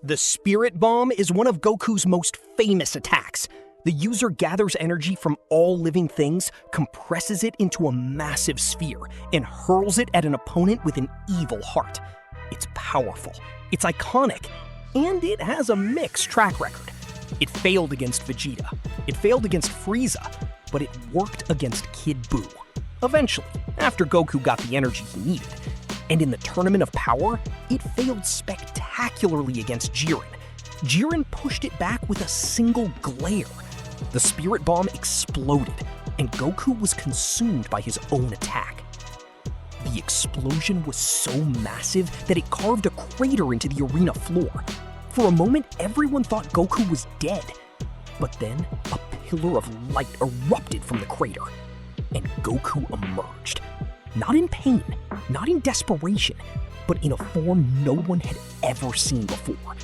The Spirit Bomb is one of Goku's most famous attacks. The user gathers energy from all living things, compresses it into a massive sphere, and hurls it at an opponent with an evil heart. It's powerful, it's iconic, and it has a mixed track record. It failed against Vegeta, it failed against Frieza, but it worked against Kid Buu. Eventually, after Goku got the energy he needed. And in the Tournament of Power, it failed spectacularly against Jiren. Jiren pushed it back with a single glare. The Spirit Bomb exploded, and Goku was consumed by his own attack. The explosion was so massive that it carved a crater into the arena floor. For a moment, everyone thought Goku was dead. But then, a pillar of light erupted from the crater, and Goku emerged. Not in pain, not in desperation, but in a form no one had ever seen before.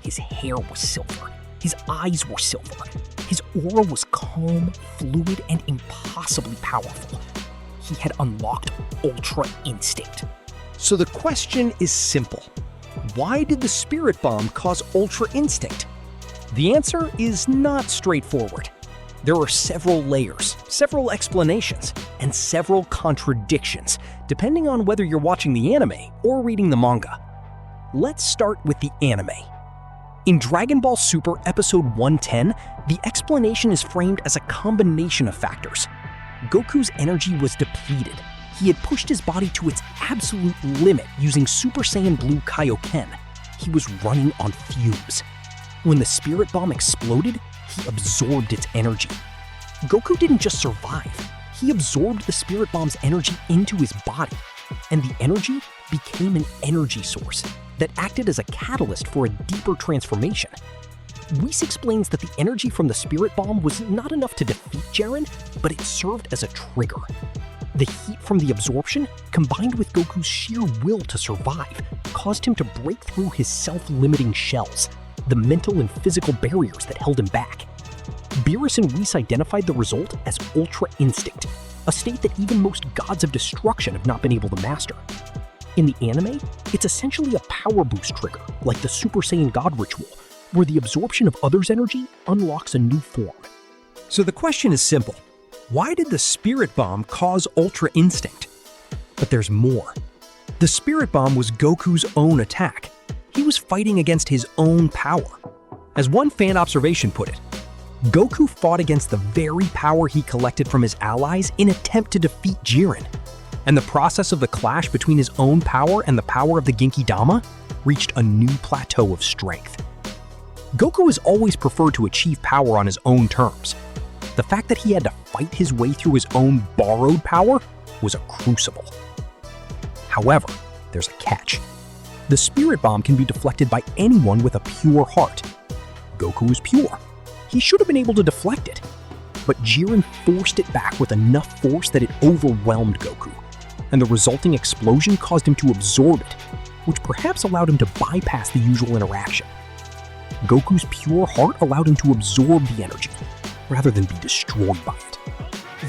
His hair was silver, his eyes were silver, his aura was calm, fluid, and impossibly powerful. He had unlocked Ultra Instinct. So the question is simple. Why did the Spirit Bomb cause Ultra Instinct? The answer is not straightforward. There are several layers, several explanations, and several contradictions, depending on whether you're watching the anime or reading the manga. Let's start with the anime. In Dragon Ball Super Episode 110, the explanation is framed as a combination of factors. Goku's energy was depleted. He had pushed his body to its absolute limit using Super Saiyan Blue Kaioken. He was running on fumes. When the Spirit Bomb exploded, he absorbed its energy. Goku didn't just survive, he absorbed the Spirit Bomb's energy into his body, and the energy became an energy source that acted as a catalyst for a deeper transformation. Whis explains that the energy from the Spirit Bomb was not enough to defeat Jiren, but it served as a trigger. The heat from the absorption, combined with Goku's sheer will to survive, caused him to break through his self-limiting shells, the mental and physical barriers that held him back. Beerus and Whis identified the result as Ultra Instinct, a state that even most gods of destruction have not been able to master. In the anime, it's essentially a power boost trigger, like the Super Saiyan God ritual, where the absorption of others' energy unlocks a new form. So the question is simple. Why did the Spirit Bomb cause Ultra Instinct? But there's more. The Spirit Bomb was Goku's own attack. He was fighting against his own power. As one fan observation put it, Goku fought against the very power he collected from his allies in attempt to defeat Jiren. And the process of the clash between his own power and the power of the Genki Dama reached a new plateau of strength. Goku has always preferred to achieve power on his own terms. The fact that he had to fight his way through his own borrowed power was a crucible. However, there's a catch. The Spirit Bomb can be deflected by anyone with a pure heart. Goku is pure. He should have been able to deflect it. But Jiren forced it back with enough force that it overwhelmed Goku, and the resulting explosion caused him to absorb it, which perhaps allowed him to bypass the usual interaction. Goku's pure heart allowed him to absorb the energy, rather than be destroyed by it.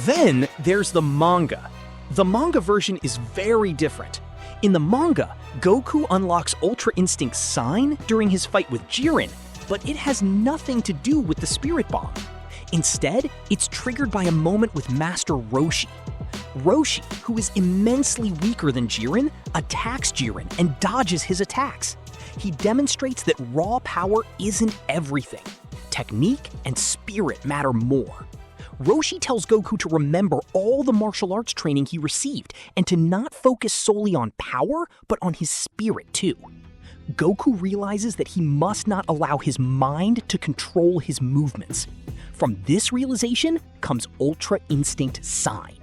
Then there's the manga. The manga version is very different. In the manga, Goku unlocks Ultra Instinct's sign during his fight with Jiren, but it has nothing to do with the Spirit Bomb. Instead, it's triggered by a moment with Master Roshi. Roshi, who is immensely weaker than Jiren, attacks Jiren and dodges his attacks. He demonstrates that raw power isn't everything. Technique and spirit matter more. Roshi tells Goku to remember all the martial arts training he received and to not focus solely on power, but on his spirit too. Goku realizes that he must not allow his mind to control his movements. From this realization comes Ultra Instinct Sign.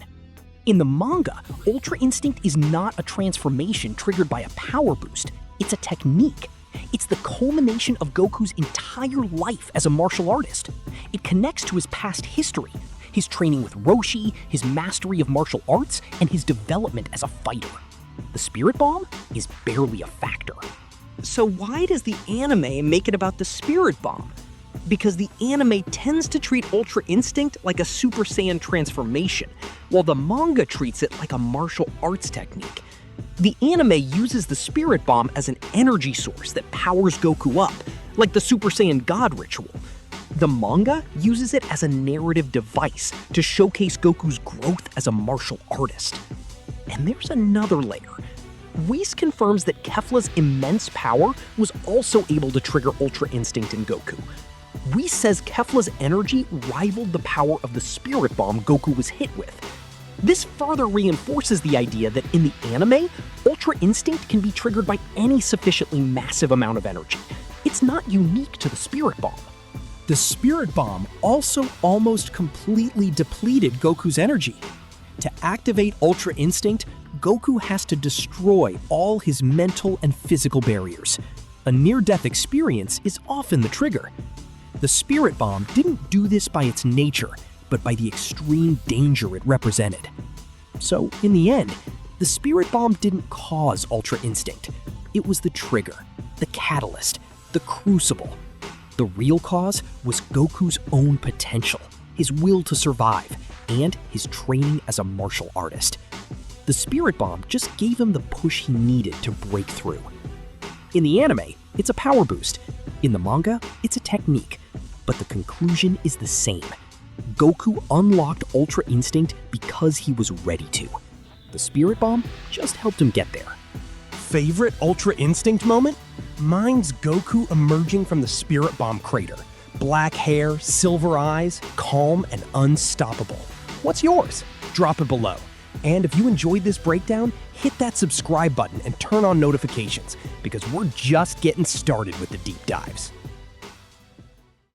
In the manga, Ultra Instinct is not a transformation triggered by a power boost, it's a technique. It's the culmination of Goku's entire life as a martial artist. It connects to his past history, his training with Roshi, his mastery of martial arts, and his development as a fighter. The Spirit Bomb is barely a factor. So why does the anime make it about the Spirit Bomb? Because the anime tends to treat Ultra Instinct like a Super Saiyan transformation, while the manga treats it like a martial arts technique. The anime uses the Spirit Bomb as an energy source that powers Goku up, like the Super Saiyan God ritual. The manga uses it as a narrative device to showcase Goku's growth as a martial artist. And there's another layer. Whis confirms that Kefla's immense power was also able to trigger Ultra Instinct in Goku. Whis says Kefla's energy rivaled the power of the Spirit Bomb Goku was hit with. This further reinforces the idea that in the anime, Ultra Instinct can be triggered by any sufficiently massive amount of energy. It's not unique to the Spirit Bomb. The Spirit Bomb also almost completely depleted Goku's energy. To activate Ultra Instinct, Goku has to destroy all his mental and physical barriers. A near-death experience is often the trigger. The Spirit Bomb didn't do this by its nature, but by the extreme danger it represented. So, in the end, the Spirit Bomb didn't cause Ultra Instinct. It was the trigger, the catalyst, the crucible. The real cause was Goku's own potential, his will to survive, and his training as a martial artist. The Spirit Bomb just gave him the push he needed to break through. In the anime, it's a power boost. In the manga, it's a technique. But the conclusion is the same. Goku unlocked Ultra Instinct because he was ready to. The Spirit Bomb just helped him get there. Favorite Ultra Instinct moment? Mine's Goku emerging from the Spirit Bomb crater. Black hair, silver eyes, calm and unstoppable. What's yours? Drop it below. And if you enjoyed this breakdown, hit that subscribe button and turn on notifications, because we're just getting started with the deep dives.